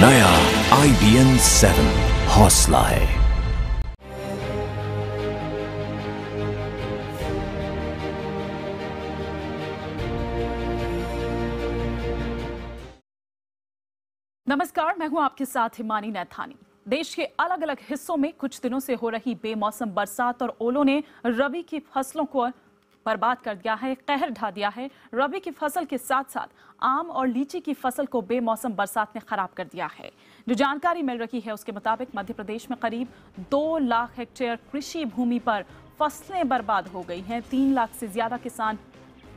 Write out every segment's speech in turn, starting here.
नया IBN 7 हौसला है। नमस्कार, मैं हूं आपके साथ हिमानी नैथानी। देश के अलग अलग हिस्सों में कुछ दिनों से हो रही बेमौसम बरसात और ओलों ने रबी की फसलों को बर्बाद कर दिया है, कहर ढा दिया है। रबी की फसल के साथ साथ आम और लीची की फसल को बेमौसम बरसात ने खराब कर दिया है। जो जानकारी मिल रही है उसके मुताबिक मध्य प्रदेश में करीब 2 लाख हेक्टेयर कृषि भूमि पर फसलें बर्बाद हो गई हैं। 3 लाख से ज्यादा किसान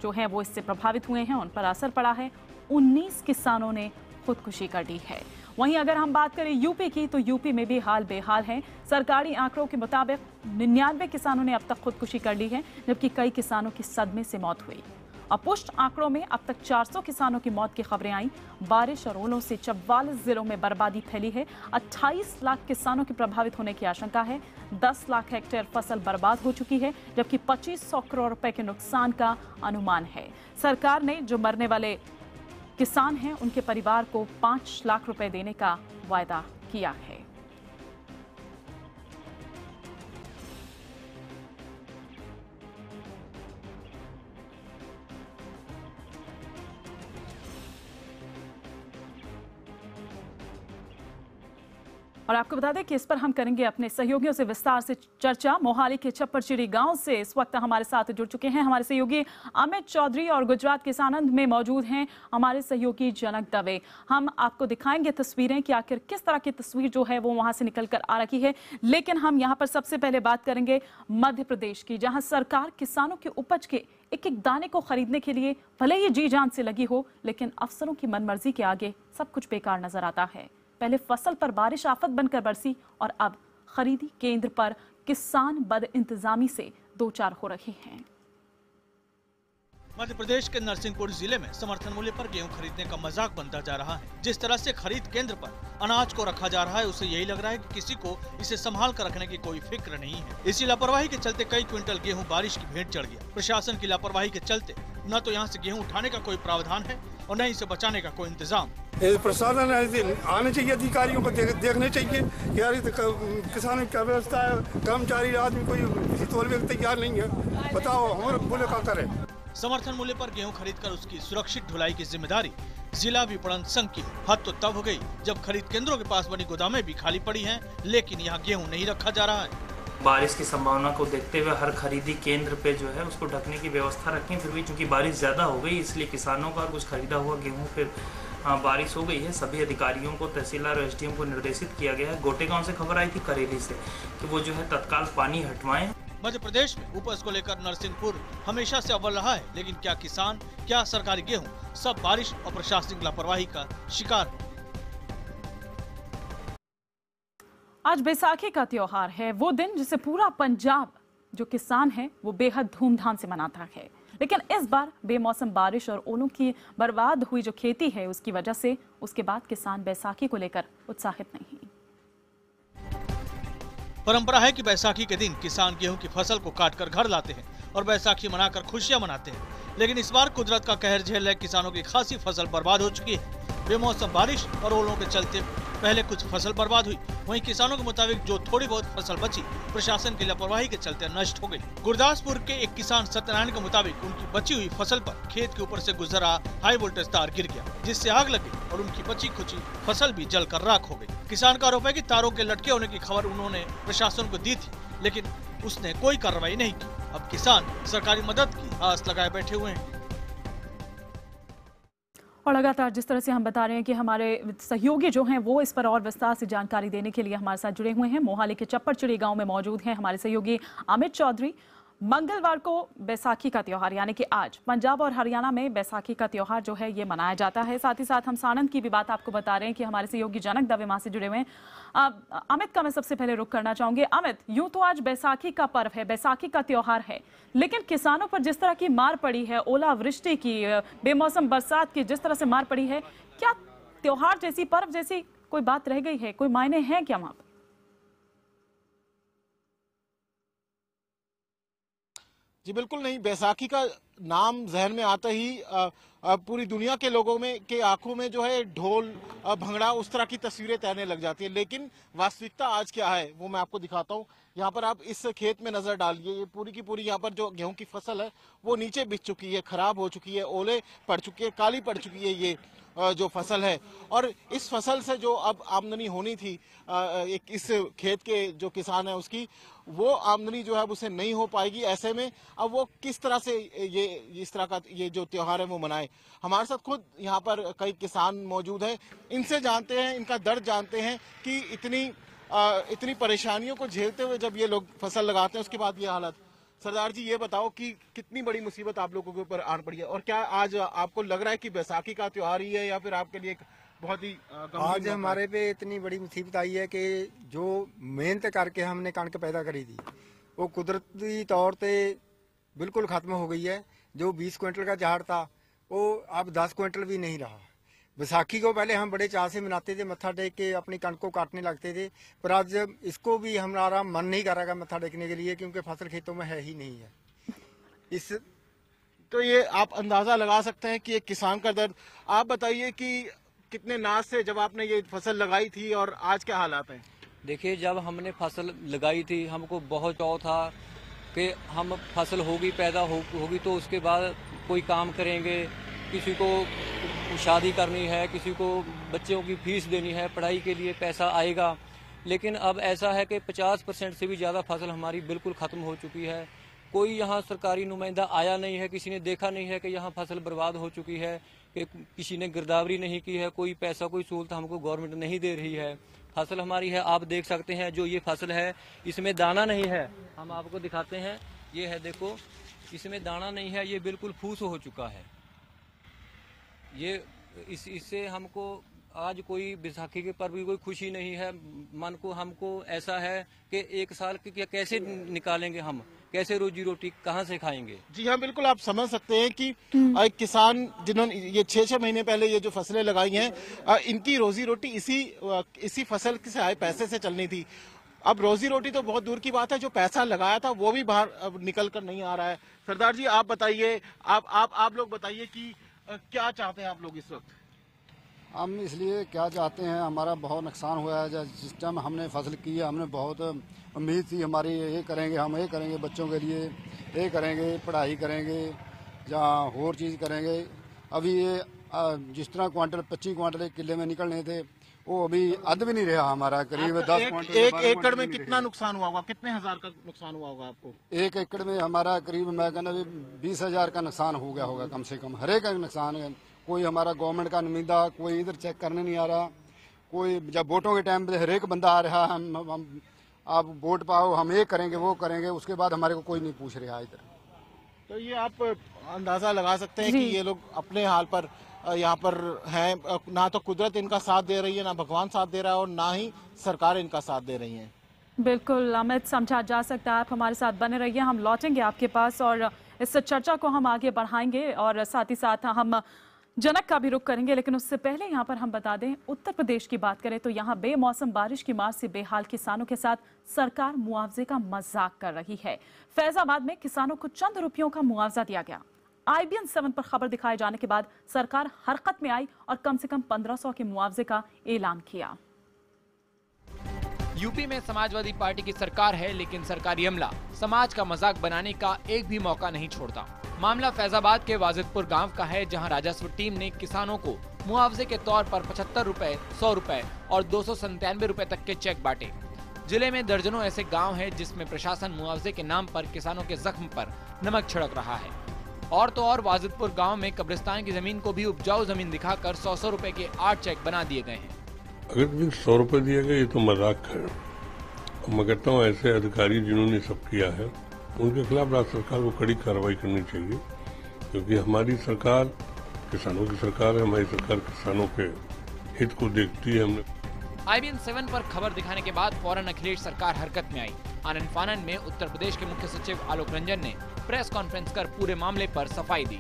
जो हैं वो इससे प्रभावित हुए हैं, उन पर असर पड़ा है। 19 किसानों ने खुदकुशी कर ली है। वहीं अगर हम बात करें यूपी की, तो यूपी में भी हाल बेहाल है। सरकारी आंकड़ों के मुताबिक 99 किसानों ने अब तक खुदकुशी कर ली है, जबकि कई किसानों की सदमे से मौत हुई। अपुष्ट आंकड़ों में अब तक 400 किसानों की मौत की खबरें आई। बारिश और ओलों से 44 जिलों में बर्बादी फैली है। 28 लाख किसानों के प्रभावित होने की आशंका है। 10 लाख हेक्टेयर फसल बर्बाद हो चुकी है, जबकि 2500 करोड़ रुपए के नुकसान का अनुमान है। सरकार ने जो मरने वाले किसान हैं उनके परिवार को 5 लाख रुपए देने का वायदा किया है। और आपको बता दें कि इस पर हम करेंगे अपने सहयोगियों से विस्तार से चर्चा। मोहाली के छप्परचिड़ी गांव से इस वक्त हमारे साथ जुड़ चुके हैं हमारे सहयोगी अमित चौधरी, और गुजरात के सानंद में मौजूद हैं हमारे सहयोगी जनक दवे। हम आपको दिखाएंगे तस्वीरें कि आखिर किस तरह की तस्वीर जो है वो वहां से निकल कर आ रही है। लेकिन हम यहाँ पर सबसे पहले बात करेंगे मध्य प्रदेश की, जहाँ सरकार किसानों की उपज के एक एक दाने को खरीदने के लिए भले ही जी जान से लगी हो, लेकिन अफसरों की मनमर्जी के आगे सब कुछ बेकार नजर आता है। पहले फसल पर बारिश आफत बनकर बरसी और अब खरीदी केंद्र पर किसान बदइंतजामी से दो चार हो रहे हैं। मध्य प्रदेश के नरसिंहपुर जिले में समर्थन मूल्य पर गेहूं खरीदने का मजाक बनता जा रहा है। जिस तरह से खरीद केंद्र पर अनाज को रखा जा रहा है, उससे यही लग रहा है कि किसी को इसे संभाल कर रखने की कोई फिक्र नहीं है। इसी लापरवाही के चलते कई क्विंटल गेहूं बारिश की भेंट चढ़ गया। प्रशासन की लापरवाही के चलते न तो यहाँ से गेहूं उठाने का कोई प्रावधान है और न ही इसे बचाने का कोई इंतजाम। प्रशासन आने चाहिए, अधिकारियों को देखने चाहिए कि यार किसानों की व्यवस्था है, कर्मचारी आदमी कोई किसी तोलने को तैयार नहीं है। बताओ हमारे बोले क्या करें। समर्थन मूल्य पर गेहूं खरीदकर उसकी सुरक्षित ढुलाई की जिम्मेदारी जिला विपणन संघ की। हद तो तब हो गई जब खरीद केंद्रों के पास बनी गोदामें भी खाली पड़ी हैं, लेकिन यहाँ गेहूं नहीं रखा जा रहा है। बारिश की संभावना को देखते हुए हर खरीदी केंद्र पे जो है उसको ढकने की व्यवस्था रखें। फिर भी चूंकि बारिश ज्यादा हो गई, इसलिए किसानों का कुछ खरीदा हुआ गेहूं फिर बारिश हो गई है। सभी अधिकारियों को, तहसीलदार और SDM को निर्देशित किया गया है। गोटेगांव से खबर आई थी करेली से कि वो जो है तत्काल पानी हटवाएं। मध्य प्रदेश में उपज को लेकर नरसिंहपुर हमेशा से अव्वल रहा है, लेकिन क्या किसान, क्या सरकारी गेहूं, सब बारिश और प्रशासनिक लापरवाही का शिकार है। आज बैसाखी का त्योहार है, वो दिन जिसे पूरा पंजाब जो किसान है वो बेहद धूमधाम से मनाता है। लेकिन इस बार बेमौसम बारिश और ओलों की बर्बाद हुई जो खेती है उसकी वजह से उसके बाद किसान बैसाखी को लेकर उत्साहित नहीं। परंपरा है कि बैसाखी के दिन किसान गेहूं की फसल को काटकर घर लाते हैं और बैसाखी मनाकर खुशियां मनाते हैं। लेकिन इस बार कुदरत का कहर झेल रहे किसानों की खासी फसल बर्बाद हो चुकी है। बेमौसम बारिश और ओलों के चलते पहले कुछ फसल बर्बाद हुई, वहीं किसानों के मुताबिक जो थोड़ी बहुत फसल बची प्रशासन की लापरवाही के चलते नष्ट हो गई। गुरदासपुर के एक किसान सत्यनारायण के मुताबिक उनकी बची हुई फसल पर खेत के ऊपर से गुजरा हाई वोल्टेज तार गिर गया, जिससे आग लग गई और उनकी बची खुची फसल भी जलकर राख हो गई। किसान का आरोप है कि तारों के लटके होने की खबर उन्होंने प्रशासन को दी थी, लेकिन उसने कोई कार्रवाई नहीं की। अब किसान सरकारी मदद की आस लगाए बैठे हुए हैं। और लगातार जिस तरह से हम बता रहे हैं कि हमारे सहयोगी जो हैं वो इस पर और विस्तार से जानकारी देने के लिए हमारे साथ जुड़े हुए हैं। मोहाली के छप्परचिड़ी गांव में मौजूद हैं हमारे सहयोगी अमित चौधरी। मंगलवार को बैसाखी का त्योहार यानी कि आज पंजाब और हरियाणा में बैसाखी का त्योहार जो है ये मनाया जाता है। साथ ही साथ हम सानंद की भी बात आपको बता रहे हैं कि हमारे सहयोगी जनक दवे वहां से जुड़े हुए हैं। अमित का मैं सबसे पहले रुख करना चाहूंगी। अमित, यूं तो आज बैसाखी का पर्व है, बैसाखी का त्योहार है, लेकिन किसानों पर जिस तरह की मार पड़ी है, ओलावृष्टि की, बेमौसम बरसात की जिस तरह से मार पड़ी है, क्या त्योहार जैसी, पर्व जैसी कोई बात रह गई है? कोई मायने हैं क्या वहां पर? जी बिल्कुल नहीं, बैसाखी का नाम जहन में आता ही पूरी दुनिया के लोगों में के आंखों में जो है ढोल भंगड़ा उस तरह की तस्वीरें तैरने लग जाती है। लेकिन वास्तविकता आज क्या है वो मैं आपको दिखाता हूँ। यहाँ पर आप इस खेत में नजर डालिए, ये पूरी की पूरी यहाँ पर जो गेहूं की फसल है वो नीचे बिछ चुकी है, खराब हो चुकी है, ओले पड़ चुकी है, काली पड़ चुकी है ये जो फसल है। और इस फसल से जो अब आमदनी होनी थी एक इस खेत के जो किसान है उसकी, वो आमदनी जो है उसे नहीं हो पाएगी। ऐसे में अब वो किस तरह से ये इस तरह का ये जो त्योहार है वो मनाए। हमारे साथ खुद यहाँ पर कई किसान मौजूद हैं, इनसे जानते हैं, इनका दर्द जानते हैं कि इतनी परेशानियों को झेलते हुए जब ये लोग फसल लगाते हैं उसके बाद ये हालत। सरदार जी ये बताओ कि कितनी बड़ी मुसीबत आप लोगों के ऊपर आन पड़ी है, और क्या आज आपको लग रहा है कि बैसाखी का त्योहार ही है या फिर आपके लिए एक बहुत ही आज हमारे पे इतनी बड़ी मुसीबत आई है कि जो मेहनत करके हमने कणक पैदा करी थी वो कुदरती तौर पे बिल्कुल खत्म हो गई है। जो 20 क्विंटल का झाड़ था वो अब 10 क्विंटल भी नहीं रहा। बैसाखी को पहले हम बड़े चाव से मनाते थे, मत्था टेक के अपनी कणक को काटने लगते थे, पर आज इसको भी हमारा मन नहीं कर रहा मत्था टेकने के लिए, क्योंकि फसल खेतों में है ही नहीं है। तो ये आप अंदाजा लगा सकते हैं कि एक किसान का दर्द। आप बताइए कि कितने नाज से जब आपने ये फसल लगाई थी और आज क्या हालात हैं? देखिए, जब हमने फसल लगाई थी हमको बहुत चाव था कि हम फसल होगी, पैदा होगी तो उसके बाद कोई काम करेंगे, किसी को शादी करनी है, किसी को बच्चों की फीस देनी है, पढ़ाई के लिए पैसा आएगा। लेकिन अब ऐसा है कि 50% से भी ज़्यादा फसल हमारी बिल्कुल ख़त्म हो चुकी है। कोई यहाँ सरकारी नुमाइंदा आया नहीं है, किसी ने देखा नहीं है कि यहाँ फसल बर्बाद हो चुकी है, कि किसी ने गिरदावरी नहीं की है, कोई पैसा कोई सहूलत हमको गवर्नमेंट नहीं दे रही है। फसल हमारी है, आप देख सकते हैं, जो ये फसल है इसमें दाना नहीं है, हम आपको दिखाते हैं, ये है देखो, इसमें दाना नहीं है, ये बिल्कुल फूस हो चुका है। ये इससे हमको आज कोई बैसाखी के पर्व की कोई खुशी नहीं है। मन को हमको ऐसा है कि एक साल की कैसे निकालेंगे, हम कैसे रोजी रोटी कहाँ से खाएंगे। जी हाँ, बिल्कुल आप समझ सकते हैं कि एक किसान जिन्होंने ये 6-6 महीने पहले ये जो फसलें लगाई हैं, इनकी रोजी रोटी इसी फसल से आए पैसे से चलनी थी। अब रोजी रोटी तो बहुत दूर की बात है, जो पैसा लगाया था वो भी बाहर निकल कर नहीं आ रहा है। सरदार जी आप बताइए, आप लोग बताइए कि क्या चाहते हैं आप लोग इस वक्त? हम इसलिए क्या चाहते हैं, हमारा बहुत नुकसान हुआ है। जिस टाइम हमने फसल की है, हमने बहुत उम्मीद थी हमारी, ये करेंगे, हम ये करेंगे बच्चों के लिए, ये करेंगे, पढ़ाई करेंगे या और चीज़ करेंगे। अभी ये जिस तरह क्वांटल 25 क्वांटल एक किले में निकलने थे, वो अभी अध भी नहीं रहा हमारा, करीब 10 क्वांटल। एक एकड़ में कितना नुकसान हुआ होगा, कितने हजार का नुकसान हुआ होगा आपको? एक एकड़ में हमारा करीब मैं कहना 20,000 का नुकसान हो गया होगा कम से कम, हर एक का नुकसान है। कोई हमारा गवर्नमेंट का नुमाइंदा कोई इधर चेक करने नहीं आ रहा, कोई जब वोटों के टाइम पे हर एक बंदा आ रहा, हम आप वोट पाओ, हम ये करेंगे वो करेंगे, उसके बाद हमारे को कोई नहीं पूछ रहा इधर। तो ये आप अंदाजा लगा सकते हैं कि ये लोग अपने हाल पर यहाँ पर हैं, ना तो कुदरत इनका साथ दे रही है, ना भगवान साथ दे रहा है, और ना ही सरकार इनका साथ दे रही है। बिल्कुल अमित, समझा जा सकता है। आप हमारे साथ बने रहिए, हम लौटेंगे आपके पास और इस चर्चा को हम आगे बढ़ाएंगे और साथ ही साथ हम जनक का भी रुख करेंगे। लेकिन उससे पहले यहाँ पर हम बता दें, उत्तर प्रदेश की बात करें तो यहाँ बेमौसम बारिश की मार से बेहाल किसानों के साथ सरकार मुआवजे का मजाक कर रही है। फैजाबाद में किसानों को चंद रुपयों का मुआवजा दिया गया। IBN 7 पर खबर दिखाए जाने के बाद सरकार हरकत में आई और कम से कम 1500 के मुआवजे का ऐलान किया। यूपी में समाजवादी पार्टी की सरकार है, लेकिन सरकारी अमला समाज का मजाक बनाने का एक भी मौका नहीं छोड़ता। मामला फैजाबाद के वाजिदपुर गांव का है, जहां राजस्व टीम ने किसानों को मुआवजे के तौर पर 75 रुपए, 100 रुपए और 297 रुपए तक के चेक बांटे। जिले में दर्जनों ऐसे गांव हैं जिसमें प्रशासन मुआवजे के नाम पर किसानों के जख्म पर नमक छिड़क रहा है। और तो और वाजिदपुर गांव में कब्रिस्तान की जमीन को भी उपजाऊ जमीन दिखाकर 100 रुपए के 8 चेक बना दिए गए हैं। अगर 100 रुपए दिए गए, ये तो मजाक है। मैं कहता हूँ ऐसे अधिकारी जिन्होंने सब किया है उनके खिलाफ राज्य सरकार को कड़ी कार्रवाई करनी चाहिए, क्योंकि हमारी सरकार किसानों की सरकार है, हमारी सरकार किसानों के हित को देखती है। हमने IBN 7 पर खबर दिखाने के बाद फौरन अखिलेश सरकार हरकत में आई। आनन फानन में उत्तर प्रदेश के मुख्य सचिव आलोक रंजन ने प्रेस कॉन्फ्रेंस कर पूरे मामले पर सफाई दी।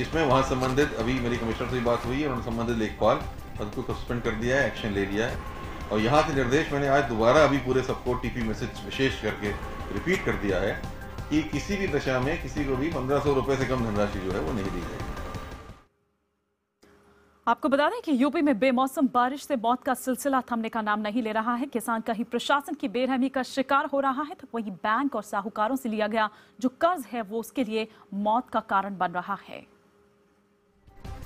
इसमें वहाँ संबंधित अभी मेरी कमिश्नर से बात हुई है, उन्होंने संबंधित लेखपाल पद को सस्पेंड कर दिया है, एक्शन ले लिया है। और यहाँ से निर्देश मैंने आज दोबारा अभी पूरे सबको TP मैसेज विशेष करके रिपीट कर दिया है कि किसी भी दशा में किसी को भी 1500 रुपए से कम धनराशि जो है वो नहीं दी जाएगी। आपको बता दें कि यूपी में बेमौसम बारिश से मौत का सिलसिला थमने का नाम नहीं ले रहा है। किसान कहीं प्रशासन की बेरहमी का शिकार हो रहा है तो वहीं बैंक और साहूकारों से लिया गया जो कर्ज है वो उसके लिए मौत का कारण बन रहा है।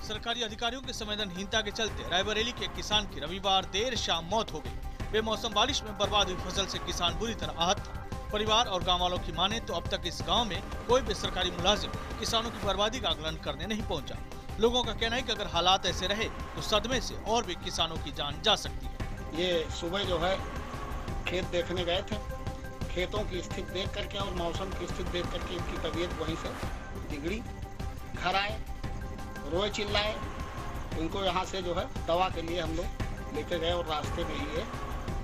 सरकारी अधिकारियों की संवेदनहीनता के चलते रायबरेली के किसान की रविवार देर शाम मौत हो गई। बेमौसम बारिश में बर्बाद हुई फसल से किसान बुरी तरह आहत था। परिवार और गाँव वालों की माने तो अब तक इस गाँव में कोई भी सरकारी मुलाजिम किसानों की बर्बादी का आकलन करने नहीं पहुँचा। लोगों का कहना है कि अगर हालात ऐसे रहे तो सदमे से और भी किसानों की जान जा सकती है। ये सुबह जो है खेत देखने गए थे, खेतों की स्थिति देख करके और मौसम की स्थिति देख करके इनकी तबीयत वहीं से बिगड़ी। घर आए, रोए चिल्लाए, इनको यहाँ से जो है दवा के लिए हम लोग लेके गए और रास्ते में ही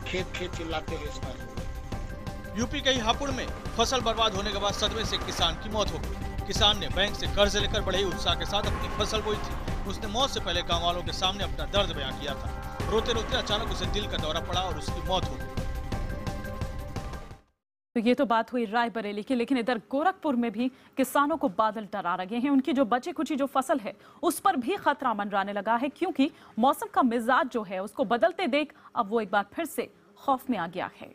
खेत चिल्लाते हुए एक्सपायर हो गए। यूपी के हापुड़ में फसल बर्बाद होने के बाद सदमे से किसान की मौत हो गई। किसान ने बैंक से कर्ज लेकर बड़े ही उत्साह के साथ अपनी फसल बोई थी। उसने मौत से पहले गांव वालों के सामने अपना दर्द बयां किया था। रोते रोते अचानक उसे दिल का दौरा पड़ा और उसकी मौत हो गई। तो ये तो बात हुई रायबरेली की, लेकिन इधर गोरखपुर में भी किसानों को बादल डरा रहे हैं। उनकी जो बची खुची जो फसल है उस पर भी खतरा मंडराने लगा है, क्योंकि मौसम का मिजाज जो है उसको बदलते देख अब वो एक बार फिर से खौफ में आ गया है।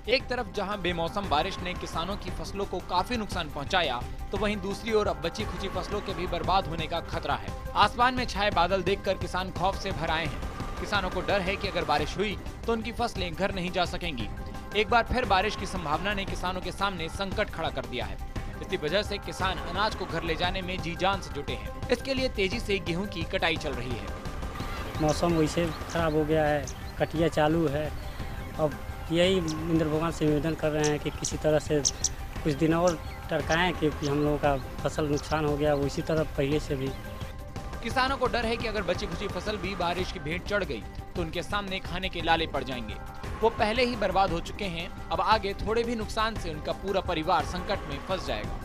एक तरफ जहां बेमौसम बारिश ने किसानों की फसलों को काफी नुकसान पहुंचाया, तो वहीं दूसरी ओर अब बची खुची फसलों के भी बर्बाद होने का खतरा है। आसमान में छाए बादल देखकर किसान खौफ से भर आए हैं। किसानों को डर है कि अगर बारिश हुई तो उनकी फसलें घर नहीं जा सकेंगी। एक बार फिर बारिश की संभावना ने किसानों के सामने संकट खड़ा कर दिया है। इसी वजह से किसान अनाज को घर ले जाने में जी जान से जुटे हैं। इसके लिए तेजी से गेहूँ की कटाई चल रही है। मौसम वैसे खराब हो गया है, कटिया चालू है। अब यही इंद्र भगवान से निवेदन कर रहे हैं कि किसी तरह से कुछ दिन और टरकाएं, क्योंकि हम लोगों का फसल नुकसान हो गया वो इसी तरह पहले से भी। किसानों को डर है कि अगर बची खुची फसल भी बारिश की भेंट चढ़ गई तो उनके सामने खाने के लाले पड़ जाएंगे। वो पहले ही बर्बाद हो चुके हैं, अब आगे थोड़े भी नुकसान से उनका पूरा परिवार संकट में फंस जाएगा।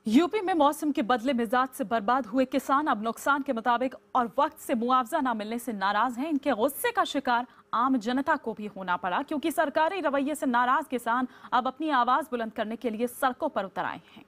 यूपी में मौसम के बदले मिजाज से बर्बाद हुए किसान अब नुकसान के मुताबिक और वक्त से मुआवजा न मिलने से नाराज हैं। इनके गुस्से का शिकार आम जनता को भी होना पड़ा, क्योंकि सरकारी रवैये से नाराज किसान अब अपनी आवाज बुलंद करने के लिए सड़कों पर उतर आए हैं।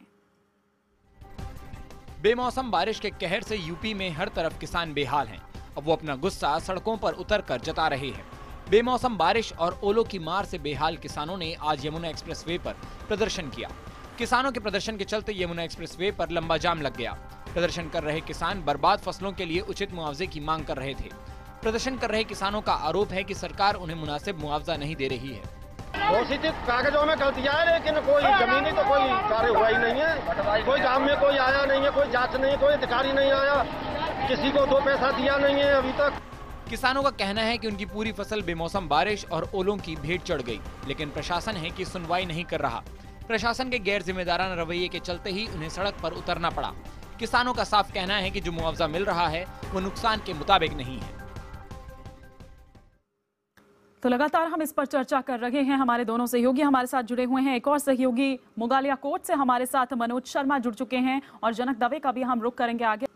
बेमौसम बारिश के कहर से यूपी में हर तरफ किसान बेहाल हैं। अब वो अपना गुस्सा सड़कों पर उतरकर जता रहे हैं। बेमौसम बारिश और ओलों की मार से बेहाल किसानों ने आज यमुना एक्सप्रेसवे पर प्रदर्शन किया। किसानों के प्रदर्शन के चलते यमुना एक्सप्रेसवे पर लंबा जाम लग गया। प्रदर्शन कर रहे किसान बर्बाद फसलों के लिए उचित मुआवजे की मांग कर रहे थे। प्रदर्शन कर रहे किसानों का आरोप है कि सरकार उन्हें मुनासिब मुआवजा नहीं दे रही है। घोषित कागजों में गलतियां है, लेकिन कोई जमीनी तो कोई कार्य हुआ ही नहीं है। कोई गांव में कोई आया नहीं है, कोई जांच नहीं, कोई अधिकारी नहीं आया, किसी को 2 पैसा दिया नहीं है अभी तक। किसानों का कहना है कि उनकी पूरी फसल बेमौसम बारिश और ओलों की भेंट चढ़ गई, लेकिन प्रशासन है कि सुनवाई नहीं कर रहा। प्रशासन के गैर जिम्मेदाराना रवैये के चलते ही उन्हें सड़क पर उतरना पड़ा। किसानों का साफ कहना है कि जो मुआवजा मिल रहा है वो नुकसान के मुताबिक नहीं है। तो लगातार हम इस पर चर्चा कर रहे हैं। हमारे दोनों सहयोगी हमारे साथ जुड़े हुए हैं। एक और सहयोगी मुगालिया कोट से हमारे साथ मनोज शर्मा जुड़ चुके हैं और जनक दवे का भी हम रुख करेंगे आगे।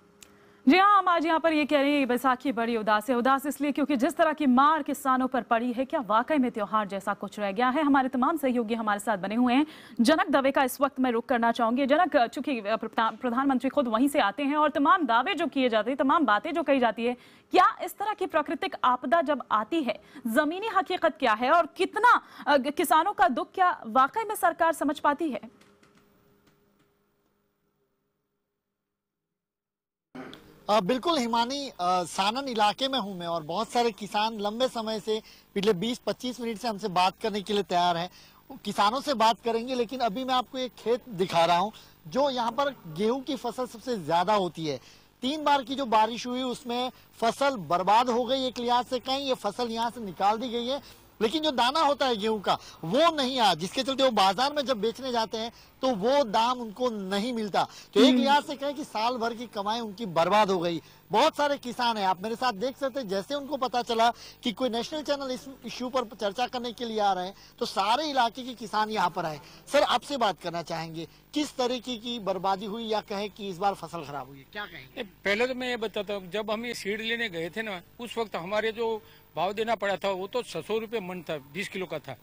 जी हाँ, हम आज यहाँ पर ये कह रहे हैं बैसाखी बड़ी उदास है। उदास इसलिए क्योंकि जिस तरह की मार किसानों पर पड़ी है, क्या वाकई में त्योहार जैसा कुछ रह गया है? हमारे तमाम सहयोगी हमारे साथ बने हुए हैं। जनक दवे का इस वक्त मैं रुख करना चाहूंगी। जनक, चूंकि प्रधानमंत्री खुद वहीं से आते हैं और तमाम दावे जो किए जाते हैं, तमाम बातें जो कही जाती है, क्या इस तरह की प्राकृतिक आपदा जब आती है जमीनी हकीकत क्या है और कितना किसानों का दुख क्या वाकई में सरकार समझ पाती है? बिल्कुल हिमानी, सानन इलाके में हूं मैं और बहुत सारे किसान लंबे समय से पिछले 20-25 मिनट से हमसे बात करने के लिए तैयार हैं। किसानों से बात करेंगे, लेकिन अभी मैं आपको एक खेत दिखा रहा हूं जो यहाँ पर गेहूं की फसल सबसे ज्यादा होती है। 3 बार की जो बारिश हुई उसमें फसल बर्बाद हो गई। एक लिहाज से कहीं ये फसल यहाँ से निकाल दी गई है, लेकिन जो दाना होता है गेहूं का वो नहीं आया, जिसके चलते वो बाजार में जब बेचने जाते हैं तो वो दाम उनको नहीं मिलता। तो एक लिहाज से कहें कि साल भर की कमाई उनकी बर्बाद हो गई। बहुत सारे किसान हैं, आप मेरे साथ देख सकते हैं, जैसे उनको पता चला कि कोई नेशनल चैनल इस इश्यू पर चर्चा करने के लिए आ रहे हैं तो सारे इलाके के किसान यहाँ पर आए। सर, आपसे बात करना चाहेंगे, किस तरीके की बर्बादी हुई या कहें कि इस बार फसल खराब हुई, क्या कहेंगे? पहले तो मैं ये बताता हूँ, जब हम ये सीड लेने गए थे ना, उस वक्त हमारे जो भाव देना पड़ा था वो तो 600 रुपये मन था, 20 किलो का था।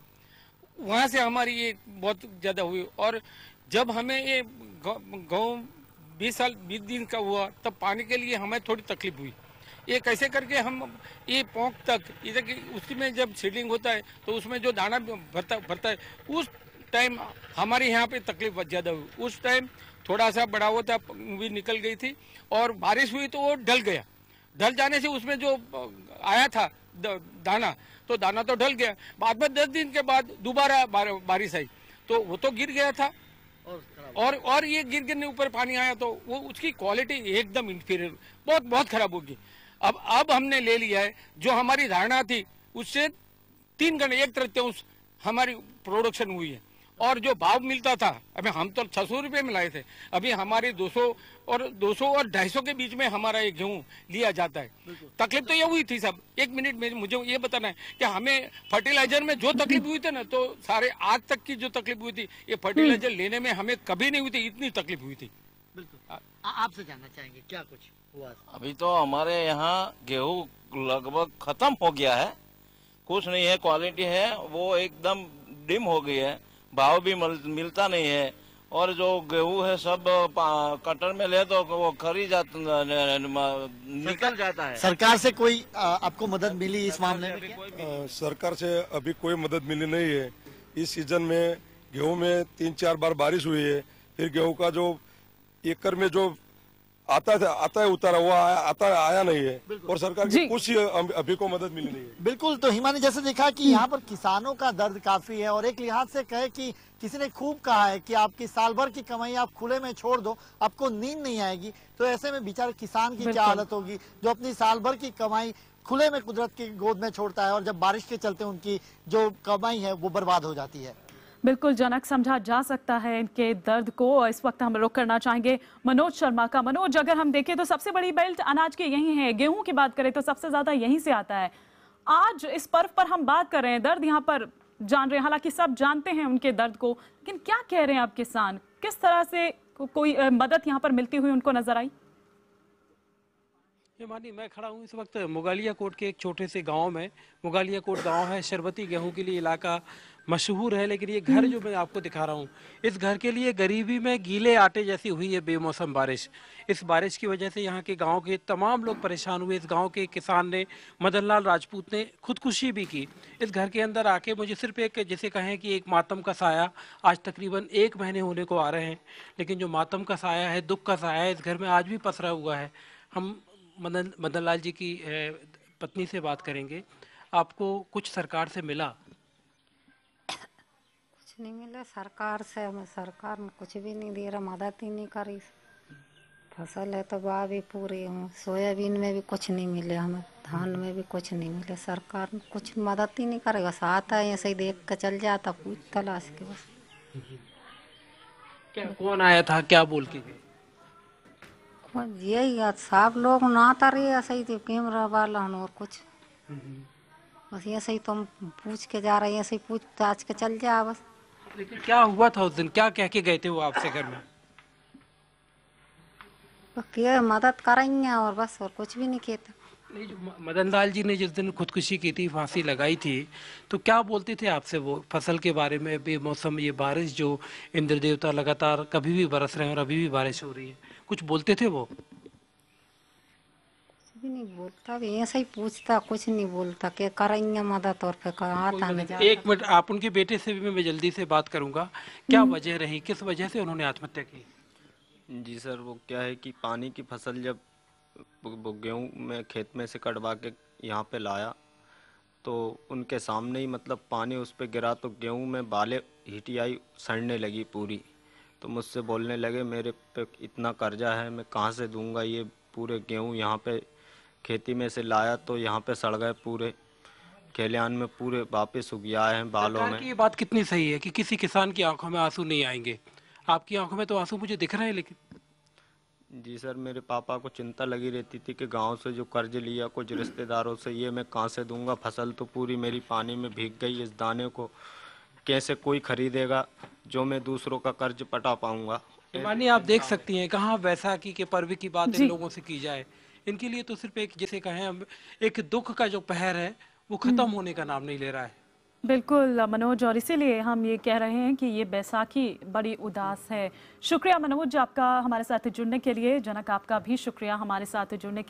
वहाँ से हमारी ये बहुत ज़्यादा हुई। और जब हमें ये गाँव 20 दिन का हुआ तब पानी के लिए हमें थोड़ी तकलीफ हुई। ये कैसे करके हम ये पोंक तक इधर की उसकी में जब सीडलिंग होता है तो उसमें जो दाना भरता है उस टाइम हमारे यहाँ पे तकलीफ ज़्यादा हुई। उस टाइम थोड़ा सा बड़ा हुआ था, भी निकल गई थी और बारिश हुई तो वो ढल गया। ढल जाने से उसमें जो आया था दाना तो ढल गया। बाद में 10 दिन के बाद दोबारा बारिश आई तो वो तो गिर गया था और ये गिरने ऊपर पानी आया तो वो उसकी क्वालिटी एकदम इंफीरियर बहुत खराब होगी। अब हमने ले लिया है जो हमारी धारणा थी उससे 3 गुना 1/3 हमारी प्रोडक्शन हुई है। और जो भाव मिलता था अभी हम तो 600 रुपये में लाए थे, अभी हमारे 200 और 250 के बीच में हमारा ये गेहूं लिया जाता है। तकलीफ तो ये हुई थी सब। 1 मिनट में मुझे ये बताना है कि हमें फर्टिलाइजर में जो तकलीफ हुई थी ना तो सारे आज तक की जो तकलीफ हुई थी ये फर्टिलाइजर लेने में हमें कभी नहीं हुई थी, इतनी तकलीफ हुई थी। बिल्कुल आपसे जानना चाहेंगे क्या कुछ हुआ? अभी तो हमारे यहाँ गेहूं लगभग खत्म हो गया है, कुछ नहीं है, क्वालिटी है वो एकदम डिम हो गई है, भाव भी मिलता नहीं है। और जो गेहूं है सब कटर में ले तो वो खरी निकल जाता है। सरकार से कोई आपको मदद मिली इस मामले में? सरकार से अभी कोई मदद मिली नहीं है। इस सीजन में गेहूं में 3-4 बार बारिश हुई है, फिर गेहूं का जो एकड़ में जो आता है उतारा वो आया नहीं है और सरकार की कुछ अभी को मदद मिली नहीं है। बिल्कुल। तो हिमानी जैसे देखा कि यहाँ पर किसानों का दर्द काफी है और एक लिहाज से कहे कि किसी ने खूब कहा है कि आपकी साल भर की कमाई आप खुले में छोड़ दो, आपको नींद नहीं आएगी। तो ऐसे में बेचारे किसान की क्या हालत होगी जो अपनी साल भर की कमाई खुले में कुदरत की गोद में छोड़ता है और जब बारिश के चलते उनकी जो कमाई है वो बर्बाद हो जाती है। बिल्कुल जनक, समझा जा सकता है इनके दर्द को। इस वक्त हम रुक करना चाहेंगे मनोज शर्मा का। मनोज, अगर हम देखें तो सबसे बड़ी बेल्ट अनाज की यही है, गेहूं की बात करें तो सबसे ज्यादा यहीं से आता है। आज इस पर्व पर हम बात कर रहे हैं, दर्द यहाँ पर जान रहे हैं, हालांकि सब जानते हैं उनके दर्द को, लेकिन क्या कह रहे हैं आप किसान? किस तरह से कोई मदद यहाँ पर मिलती हुई उनको नजर आई? मानी मैं खड़ा हूँ इस वक्त मुगालिया कोट के एक छोटे से गांव में। मुगालिया कोट गांव है, शरबती गेहूं के लिए इलाका मशहूर है, लेकिन ये घर जो मैं आपको दिखा रहा हूँ इस घर के लिए गरीबी में गीले आटे जैसी हुई है बेमौसम बारिश। इस बारिश की वजह से यहाँ के गांव के तमाम लोग परेशान हुए। इस गांव के किसान ने, मदन लाल राजपूत ने खुदकुशी भी की। इस घर के अंदर आके मुझे सिर्फ एक, जिसे कहें कि एक मातम का साया, आज तकरीबन 1 महीने होने को आ रहे हैं, लेकिन जो मातम का साया है, दुख का साया है, इस घर में आज भी पसरा हुआ है। हम मदन लाल जी की पत्नी से बात करेंगे। आपको कुछ सरकार से मिला? कुछ नहीं मिला सरकार से, हमें सरकार ने कुछ भी नहीं दे रहा, मदद ही नहीं करी। फसल है तो बाह भी पूरी हूँ, सोयाबीन में भी कुछ नहीं मिले हमें, धान में भी कुछ नहीं मिले। सरकार ने कुछ मदद ही नहीं करेगा, बस आता है ऐसे ही देख कर चल जाता, पूछ तलाश के बस। क्या कौन आया था, क्या बोल के गए? यही सब लोग नाता रहे ऐसे ही, कैमरा वाला और कुछ बस ऐसे ही तुम पूछ के जा रहे हैं, ऐसे ही पूछ ताछ के चल जा बस। लेकिन क्या हुआ था उस दिन, क्या कह के गए थे वो आपसे घर में? क्या मदद करेंगे और बस, और कुछ भी नहीं कहते। नहीं, जो मदन लाल जी ने जिस दिन खुदकुशी की थी, फांसी लगाई थी, तो क्या बोलते थे आपसे वो फसल के बारे में? बेमौसम ये बारिश जो इंद्र देवता लगातार कभी भी बरस रहे हैं और अभी भी बारिश हो रही है, कुछ बोलते थे वो? कुछ भी नहीं बोलता, ऐसे ही पूछता, कुछ नहीं बोलता कि करेंगे मदद और फिर आता नहीं। 1 मिनट, आप उनके बेटे से भी मैं जल्दी से बात करूंगा। क्या वजह रही, किस वजह से उन्होंने आत्महत्या की? जी सर, वो क्या है कि पानी की फसल जब वो गेहूँ में खेत में से कटवा के यहाँ पे लाया तो उनके सामने ही मतलब पानी उस पर गिरा तो गेहूँ में बाले हिटियाई सड़ने लगी पूरी। तो मुझसे बोलने लगे मेरे पे इतना कर्जा है, मैं कहाँ से दूंगा, ये पूरे गेहूँ यहाँ पे खेती में से लाया तो यहाँ पे सड़ गए, पूरे खलिहान में पूरे वापस उग आए हैं बालों में। ये बात कितनी सही है कि किसी किसान की आंखों में आंसू नहीं आएंगे? आपकी आंखों में तो आंसू मुझे दिख रहे हैं। लेकिन जी सर, मेरे पापा को चिंता लगी रहती थी कि गांव से जो कर्ज लिया कुछ रिश्तेदारों से, ये मैं कहाँ से दूंगा, फसल तो पूरी मेरी पानी में भीग गई, इस दाने को कैसे कोई खरीदेगा जो मैं दूसरों का कर्ज पटा पाऊंगा। मानिए आप देख सकती हैं कहाँ वैसाखी के पर्व की बात इन लोगों से की जाए, इनके लिए तो सिर्फ एक, जिसे कहें हम, एक दुख का जो पहर है वो खत्म होने का नाम नहीं ले रहा है। बिल्कुल मनोज, और इसीलिए हम ये कह रहे हैं कि ये बैसाखी बड़ी उदास है। शुक्रिया मनोज आपका हमारे साथ जुड़ने के लिए। जनक आपका भी शुक्रिया हमारे साथ जुड़ने के